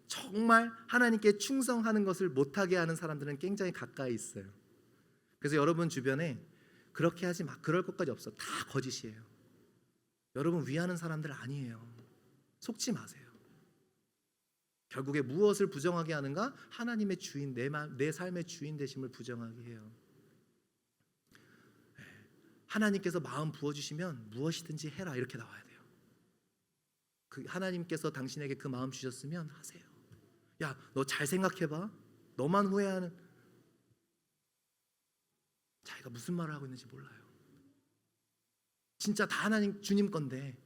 정말 하나님께 충성하는 것을 못하게 하는 사람들은 굉장히 가까이 있어요. 그래서 여러분 주변에 그렇게 하지 마, 그럴 것까지 없어. 다 거짓이에요. 여러분 위하는 사람들 아니에요. 속지 마세요. 결국에 무엇을 부정하게 하는가? 하나님의 주인, 내 삶의 주인 되심을 부정하게 해요. 하나님께서 마음 부어주시면 무엇이든지 해라 이렇게 나와야 돼요. 하나님께서 당신에게 그 마음 주셨으면 하세요. 야, 너 잘 생각해봐. 너만 후회하는, 자기가 무슨 말을 하고 있는지 몰라요. 진짜 다 하나님 주님 건데,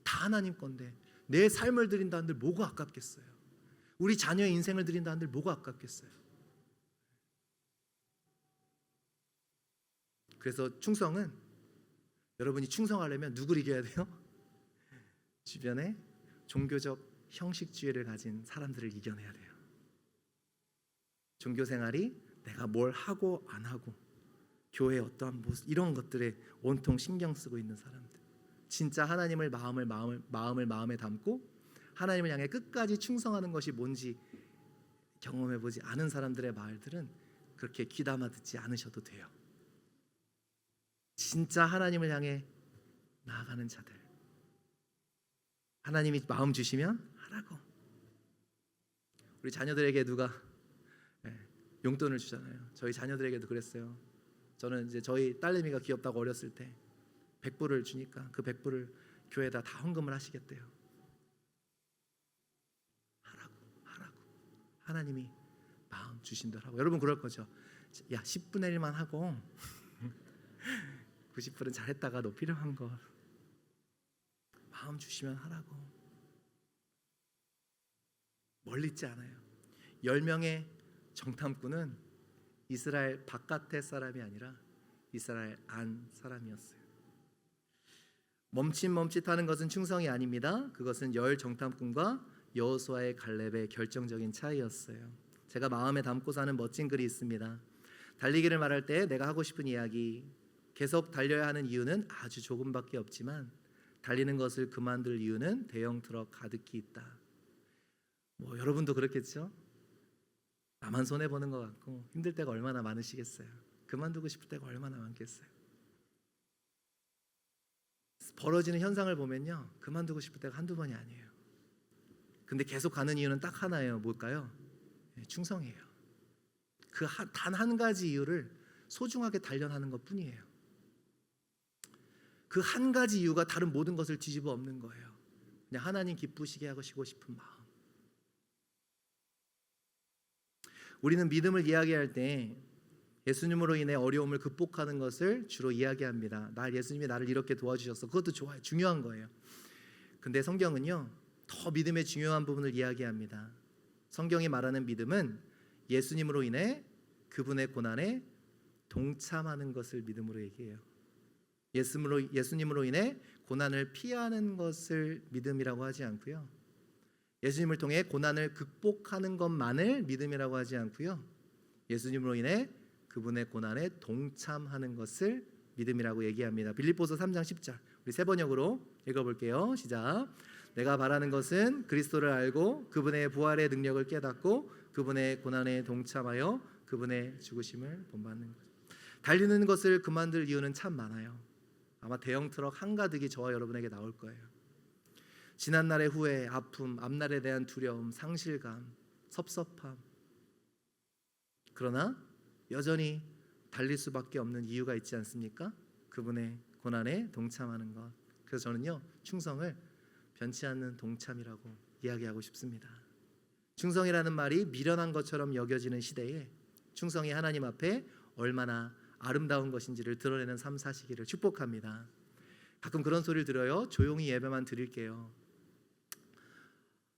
다 하나님 건데 내 삶을 드린다는들 뭐가 아깝겠어요? 우리 자녀의 인생을 드린다는들 뭐가 아깝겠어요? 그래서 충성은, 여러분이 충성하려면 누구를 이겨야 돼요? 주변에 종교적 형식주의를 가진 사람들을 이겨내야 돼요. 종교 생활이 내가 뭘 하고 안 하고, 교회의 어떠한 모습, 이런 것들에 온통 신경 쓰고 있는 사람들, 진짜 하나님을 마음에 담고 하나님을 향해 끝까지 충성하는 것이 뭔지 경험해보지 않은 사람들의 말들은 그렇게 귀담아 듣지 않으셔도 돼요. 진짜 하나님을 향해 나아가는 자들, 하나님이 마음 주시면 하라고. 우리 자녀들에게 누가 용돈을 주잖아요. 저희 자녀들에게도 그랬어요. 저는 이제 저희 딸내미가 귀엽다고 어렸을 때 100불을 주니까 그 100불을 교회에다 다 헌금을 하시겠대요. 하라고. 하나님이 마음 주신 대로 하고. 여러분 그럴 거죠. 야, 10분의 1만 하고 90불은 잘했다가 너 필요한 거 마음 주시면 하라고. 멀리 있지 않아요. 10명의 정탐꾼은 이스라엘 바깥의 사람이 아니라 이스라엘 안 사람이었어요. 멈칫멈칫하는 것은 충성이 아닙니다. 그것은 열정탐꾼과 여호수아의 갈렙의 결정적인 차이였어요. 제가 마음에 담고 사는 멋진 글이 있습니다. 달리기를 말할 때 내가 하고 싶은 이야기, 계속 달려야 하는 이유는 아주 조금밖에 없지만 달리는 것을 그만둘 이유는 대형 트럭 가득히 있다. 여러분도 그렇겠죠? 나만 손해보는 것 같고 힘들 때가 얼마나 많으시겠어요. 그만두고 싶을 때가 얼마나 많겠어요. 벌어지는 현상을 보면요, 그만두고 싶을 때가 한두 번이 아니에요. 근데 계속 가는 이유는 딱 하나예요. 뭘까요? 충성이에요. 그 단 한 가지 이유를 소중하게 단련하는 것 뿐이에요. 그 한 가지 이유가 다른 모든 것을 뒤집어 엎는 거예요. 그냥 하나님 기쁘시게 하시고 싶은 마음. 우리는 믿음을 이야기할 때 예수님으로 인해 어려움을 극복하는 것을 주로 이야기합니다. 예수님이 나를 이렇게 도와주셨어. 그것도 좋아요. 중요한 거예요. 근데 성경은요, 더 믿음의 중요한 부분을 이야기합니다. 성경이 말하는 믿음은 예수님으로 인해 그분의 고난에 동참하는 것을 믿음으로 얘기해요. 예수님으로 인해 고난을 피하는 것을 믿음이라고 하지 않고요. 예수님을 통해 고난을 극복하는 것만을 믿음이라고 하지 않고요. 예수님으로 인해 그분의 고난에 동참하는 것을 믿음이라고 얘기합니다. 빌립보서 3장 10절 우리 세 번역으로 읽어볼게요. 시작. 내가 바라는 것은 그리스도를 알고 그분의 부활의 능력을 깨닫고 그분의 고난에 동참하여 그분의 죽으심을 본받는 것. 달리는 것을 그만둘 이유는 참 많아요. 아마 대형 트럭 한가득이 저와 여러분에게 나올 거예요. 지난날의 후회, 아픔, 앞날에 대한 두려움, 상실감, 섭섭함. 그러나 여전히 달릴 수밖에 없는 이유가 있지 않습니까? 그분의 고난에 동참하는 것. 그래서 저는요, 충성을 변치 않는 동참이라고 이야기하고 싶습니다. 충성이라는 말이 미련한 것처럼 여겨지는 시대에 충성이 하나님 앞에 얼마나 아름다운 것인지를 드러내는 삶 사시기를 축복합니다. 가끔 그런 소리를 들어요. 조용히 예배만 드릴게요.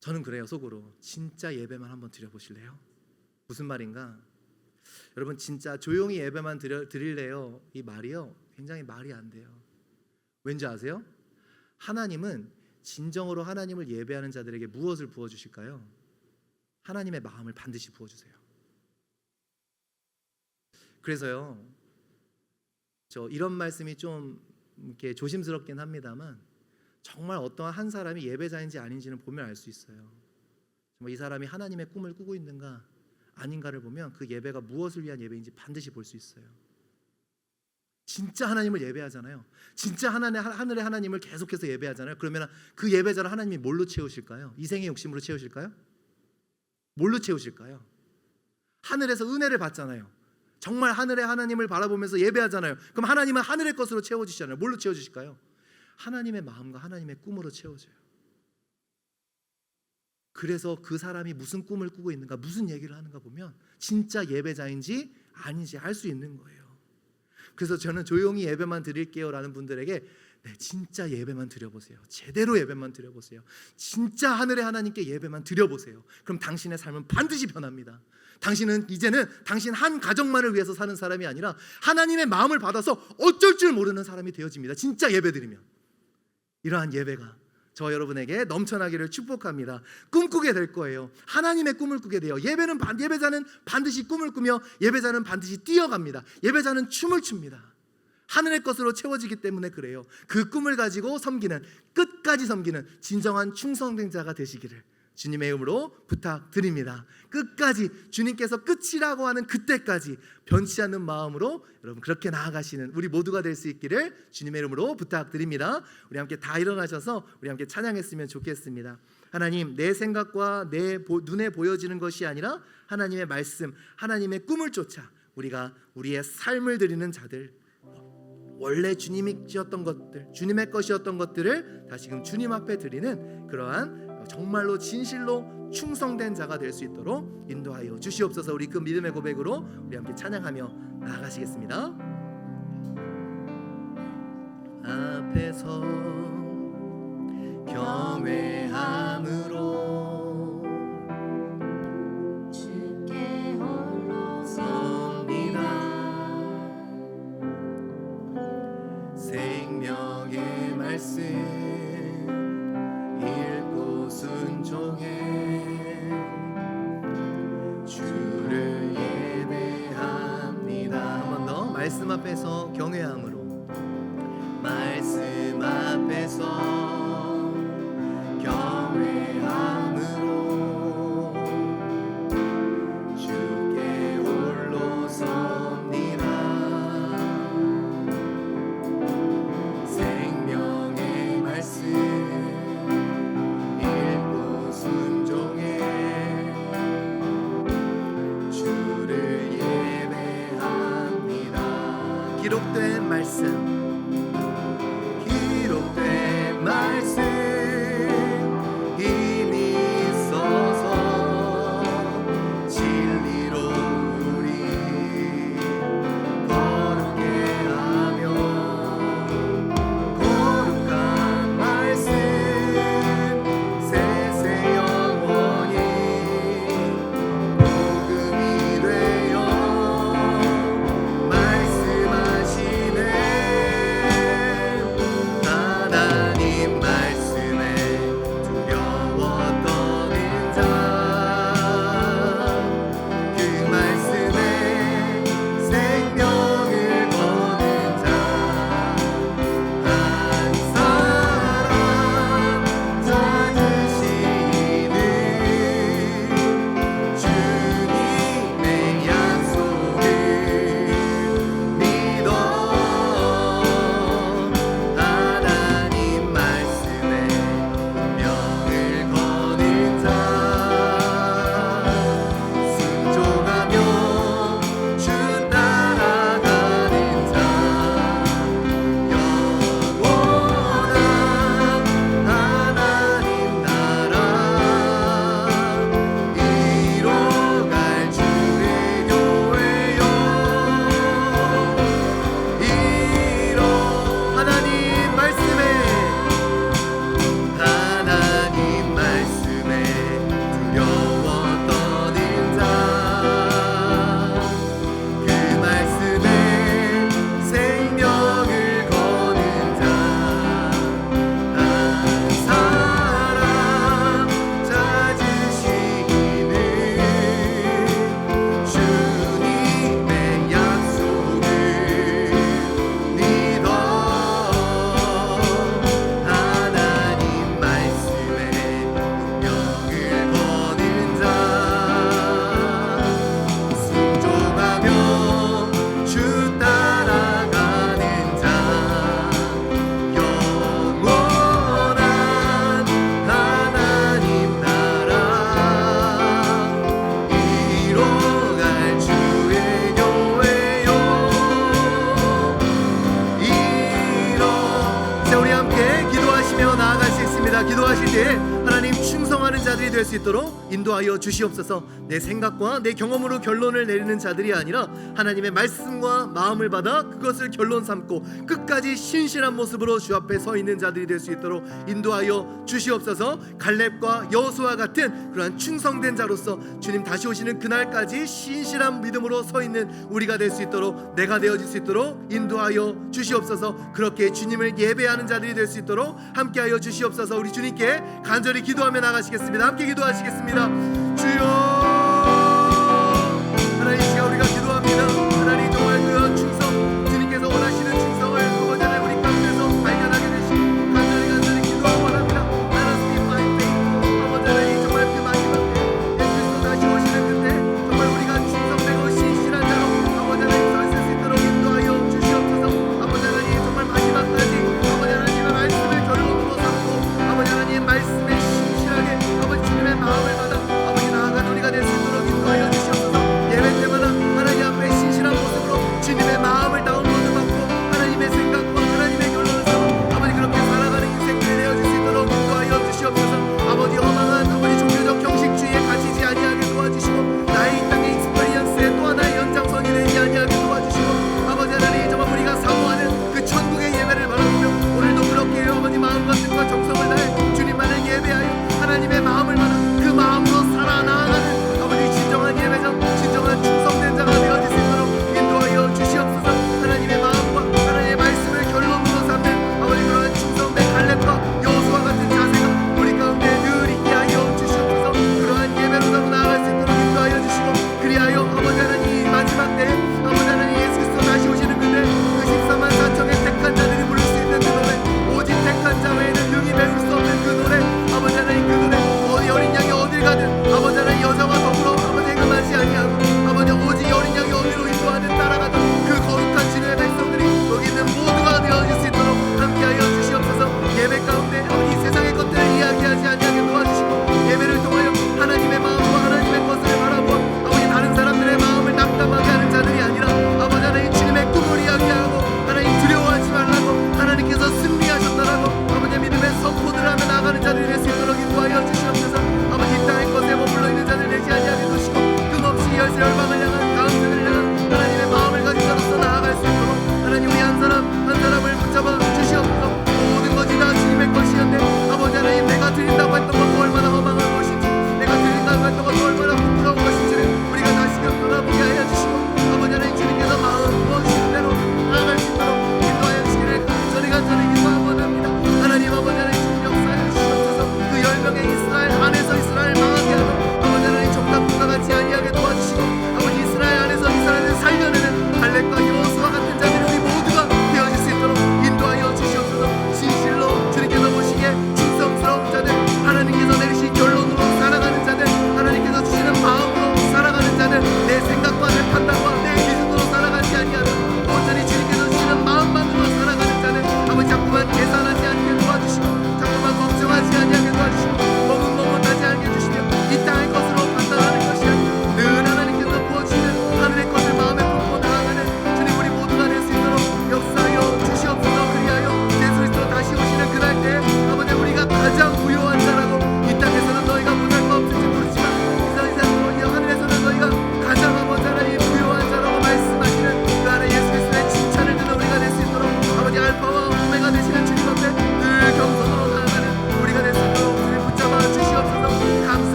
저는 그래요. 속으로 진짜 예배만 한번 드려보실래요? 무슨 말인가? 여러분, 진짜 조용히 예배만 드릴래요? 이 말이요, 굉장히 말이 안 돼요. 왠지 아세요? 하나님은 진정으로 하나님을 예배하는 자들에게 무엇을 부어주실까요? 하나님의 마음을 반드시 부어주세요. 그래서요, 저 이런 말씀이 좀 이렇게 조심스럽긴 합니다만, 정말 어떠한 한 사람이 예배자인지 아닌지는 보면 알 수 있어요. 정말 이 사람이 하나님의 꿈을 꾸고 있는가 아닌가를 보면 그 예배가 무엇을 위한 예배인지 반드시 볼 수 있어요. 진짜 하나님을 예배하잖아요. 진짜 하늘의 하나님을 계속해서 예배하잖아요. 그러면 그 예배자를 하나님이 뭘로 채우실까요? 이생의 욕심으로 채우실까요? 뭘로 채우실까요? 하늘에서 은혜를 받잖아요. 정말 하늘의 하나님을 바라보면서 예배하잖아요. 그럼 하나님은 하늘의 것으로 채워주시잖아요. 뭘로 채워주실까요? 하나님의 마음과 하나님의 꿈으로 채워져요. 그래서 그 사람이 무슨 꿈을 꾸고 있는가, 무슨 얘기를 하는가 보면 진짜 예배자인지 아닌지 알 수 있는 거예요. 그래서 저는 조용히 예배만 드릴게요 라는 분들에게 진짜 예배만 드려보세요. 제대로 예배만 드려보세요. 진짜 하늘의 하나님께 예배만 드려보세요. 그럼 당신의 삶은 반드시 변합니다. 당신은 이제는 당신 한 가정만을 위해서 사는 사람이 아니라 하나님의 마음을 받아서 어쩔 줄 모르는 사람이 되어집니다. 진짜 예배드리면. 이러한 예배가 저와 여러분에게 넘쳐나기를 축복합니다. 꿈꾸게 될 거예요. 하나님의 꿈을 꾸게 돼요. 예배자는 반드시 꿈을 꾸며 예배자는 반드시 뛰어갑니다. 예배자는 춤을 춥니다. 하늘의 것으로 채워지기 때문에 그래요. 그 꿈을 가지고 섬기는, 끝까지 섬기는 진정한 충성된 자가 되시기를 주님의 이름으로 부탁드립니다. 끝까지, 주님께서 끝이라고 하는 그때까지 변치 않는 마음으로 여러분 그렇게 나아가시는 우리 모두가 될 수 있기를 주님의 이름으로 부탁드립니다. 우리 함께 다 일어나셔서 우리 함께 찬양했으면 좋겠습니다. 하나님, 내 생각과 내 눈에 보여지는 것이 아니라 하나님의 말씀, 하나님의 꿈을 쫓아 우리가 우리의 삶을 드리는 자들, 원래 주님이 지었던 것들, 주님의 것이었던 것들을 다시금 주님 앞에 드리는 그러한 정말로 진실로 충성된 자가 될 수 있도록 인도하여 주시옵소서. 우리 그 믿음의 고백으로 우리 함께 찬양하며 나아가시겠습니다. 앞에서 경외함으로 주께 홀로 섭니다. 생명의 말 말씀 읽고 순종해 주를 예배합니다. 한 번 더 말씀 앞에서 경외함으로 말씀 앞에서 경외함으로 주께 홀로 섭니다. 생명의 말씀 읽고 순종해 주를 예배합니다. 기록된 말씀 힘이 있어서 진리로 우리 거룩게 하며 거룩한 말씀 세세 영원히 복음이 되어 말씀하시네. 하나님 말씀에 두려워 떠는 자 그 말씀에 생명을 거는 자 한 사람 찾으시는 주님의 약속을 믿어 하나님 말씀에 운명을 거는 자 순종하며 주 따라가는 자 영원한 하나님 나라 이뤄갈 주의 교회요 이뤄 하나님 말씀에 두려워 떠는 자 그 말씀에 생명을 거는 자 한 사람 찾으시는 주님의 약속을 믿어 하나님 말씀에 운명을 거는 자 순종하며 주 따라가는 자 영원한 하나님 나라 이뤄갈 주의 교회요 이뤄. 자, 우리 함께 기도하시며 나아갈 수 있습니다. 기도하실 때 하나님 충성하는 자들이 될 수 있도록 인도하여 주시옵소서. 내 생각과 내 경험으로 결론을 내리는 자들이 아니라 하나님의 말씀과 마음을 받아 그것을 결론 삼고 끝까지 신실한 모습으로 주 앞에 서 있는 자들이 될 수 있도록 인도하여 주시옵소서. 갈렙과 여호수아 같은 그러한 충성된 자로서 주님 다시 오시는 그날까지 신실한 믿음으로 서 있는 우리가 될 수 있도록 내가 되어질 수 있도록 인도하여 주시옵소서. 그렇게 주님을 예배하는 자들이 될 수 있도록 함께하여 주시옵소서. 우리 주님께 간절히 기도하며 나가시겠습니다. 함께 기도하시겠습니다. 주여 하나님, 이 시간 우리가 기도합니다. 하나님, 정말 그런 충성 주님께서 원하시는 충성을 아버지 하나님 우리 가운데서 발견하게 되시 간절히 기도하고 원합니다. Let us be my faithful. 아버지 하나님, 정말 그 마지막 때 예수께서 다시 오시는 그때 정말 우리가 충성되고 신실한 자로 아버지 하나님 서 있을 수 있도록 인도하여 주시옵소서. 아버지 하나님, 정말 마지막까지 아버지 하나님의 말씀을 결론으로 삼고 아버지 하나님 말씀에 신실하게 아버지 주님의 마음을 받아 아버지 나아간 우리가 될 수 있도록 인도하여 주시옵소서. 예배 때마다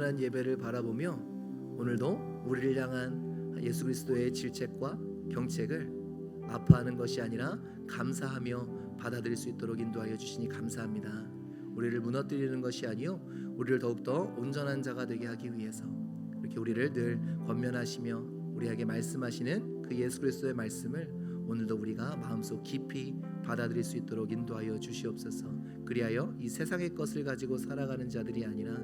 온전한 예배를 바라보며 오늘도 우리를 향한 예수 그리스도의 질책과 경책을 아파하는 것이 아니라 감사하며 받아들일 수 있도록 인도하여 주시니 감사합니다. 우리를 무너뜨리는 것이 아니요 우리를 더욱더 온전한 자가 되게 하기 위해서 이렇게 우리를 늘 권면하시며 우리에게 말씀하시는 그 예수 그리스도의 말씀을 오늘도 우리가 마음속 깊이 받아들일 수 있도록 인도하여 주시옵소서. 그리하여 이 세상의 것을 가지고 살아가는 자들이 아니라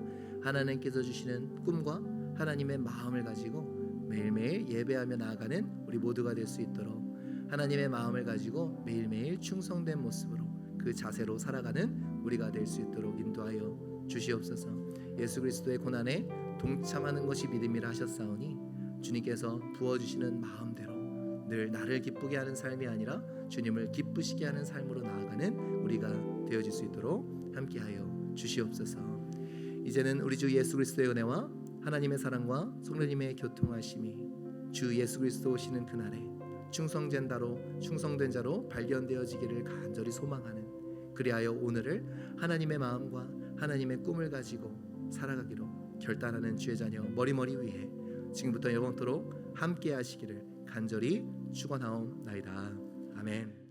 하나님께서 주시는 꿈과 하나님의 마음을 가지고 매일매일 예배하며 나아가는 우리 모두가 될 수 있도록 하나님의 마음을 가지고 매일매일 충성된 모습으로 그 자세로 살아가는 우리가 될 수 있도록 인도하여 주시옵소서. 예수 그리스도의 고난에 동참하는 것이 믿음이라 하셨사오니 주님께서 부어주시는 마음대로 늘 나를 기쁘게 하는 삶이 아니라 주님을 기쁘시게 하는 삶으로 나아가는 우리가 되어질 수 있도록 함께하여 주시옵소서. 이제는 우리 주 예수 그리스도의 은혜와 하나님의 사랑과 성령님의 교통하심이 주 예수 그리스도 오시는 그날에 충성된 자로 발견되어지기를 간절히 소망하는 그리하여 오늘을 하나님의 마음과 하나님의 꿈을 가지고 살아가기로 결단하는 주의 자녀 머리머리 위에 지금부터 영원토록 함께 하시기를 간절히 축원하옵나이다. 아멘.